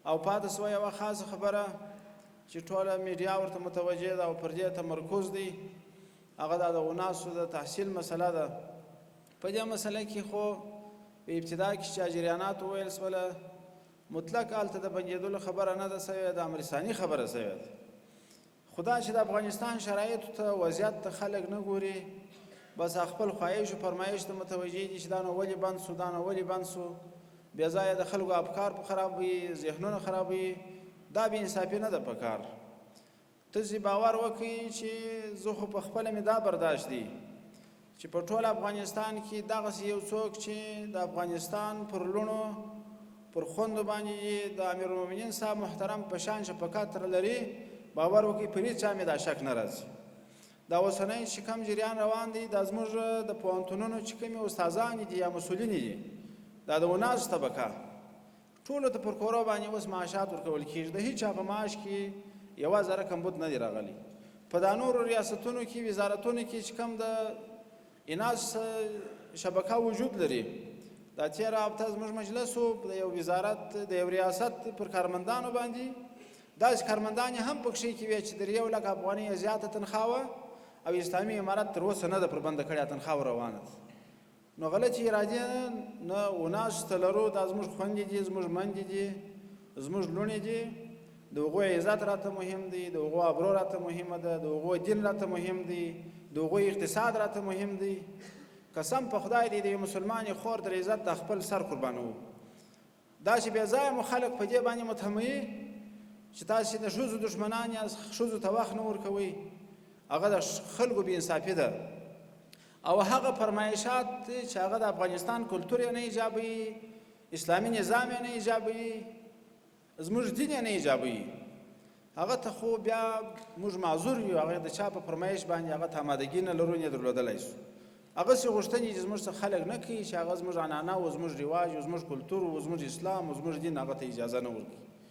او پاتې سوه یوه خاصه خبره چې ټوله میډیا ورته متوجه ده او پر دې تمرکز دی، هغه دا د وناسو د تحصیل مسله ده. په دې مسله کې خو په ابتدا کې چې جریانات وویل سوله، مطلق هلته د بندېدلو خبره نه ده سوې، د امر ثاني خبره سوې ده. خو دا چې د افغانستان شرایطو ته وضعیت ته خلک نه ګوري، بس خپل خواهش او فرمایش ته متوجه دي چې دا نو ولې بند سو، دا نو ولې بند سو، بې ځایه د خلکو افکار خرابوي، ذهنونه خرابوي. دا بې انصافي نه ده په کار. تاسې باور وکړئ چې زه خو په خپله مې دا برداشت دی چې په ټول افغانستان کې دغسې یو څوک چې د افغانستان پر لوڼو پر خوندو باندې د امیرالمؤمنین صاحب محترم په شان شفقت لري، باور وکړئ پر هېڅ چا مې دا شک نه راځي. دا اوسنی چې کوم جریان روان دی، دا زموږ د پوهنتونونو چې کومې استادان دي یا مسؤلین دي، دا د وناسو طبقه ټولو ته پر کورو باندې اوس معاشات ورکول کېږي. د هېچ چا په معاش کې یوه ذره کمبود نه دی راغلی. په دا نورو ریاستونو کې وزارتونو کې چې کوم د اناس شبکه وجود لري، دا تېره هفته زموږ مجلس د یو وزارت د یو ریاست پر کارمندانو باندې داسې کارمندان یې هم پکښې کې وې چې د 1 لک افغانۍ زیاته تنخواه وه او اسلامي امارت تر اوسه نه ده پر بنده کړې تنخواه روانه ده. نو غلطې ارادې نه وناسو ته لرو، دا زموږ خویندې دي، زموږ میندې دي، زموږ لوڼې دي. د هغوی عزت راته مهم دی، د هغوی ابرو راته مهمه ده، د هغوی دین راته مهم دی، د هغوی اقتصاد راته مهم دی. قسم په خدای دی د یو مسلمان خور تر عزت د خپل سر قربانوو. داسې بې ځایه مو خلک په دې باندې متهموي چې تاسې د ښځو دښمنان یاست، ښځو ته وخت نه ورکوئ. هغه د خلکو بې انصافي ده. او هغه فرمایشات چې هغه د افغانستان کلتور یې نه ایجابوي، اسلامي نظام یې نه ایجابوي، زموږ دین یې نه ایجابوي، هغه ته خو بیا موږ معذور یو. هغه د چا په فرمایش باندې هغه ته آمادګي نه لرو نه درلودلی شو. هغسې غوښتنې چې زموږ څخه خلک نه کوي چې هغه زموږ عنعنه او زموږ رواج او زموږ کلتور او زموږ اسلام او زموږ دین هغه ته اجازه نه ورکوي.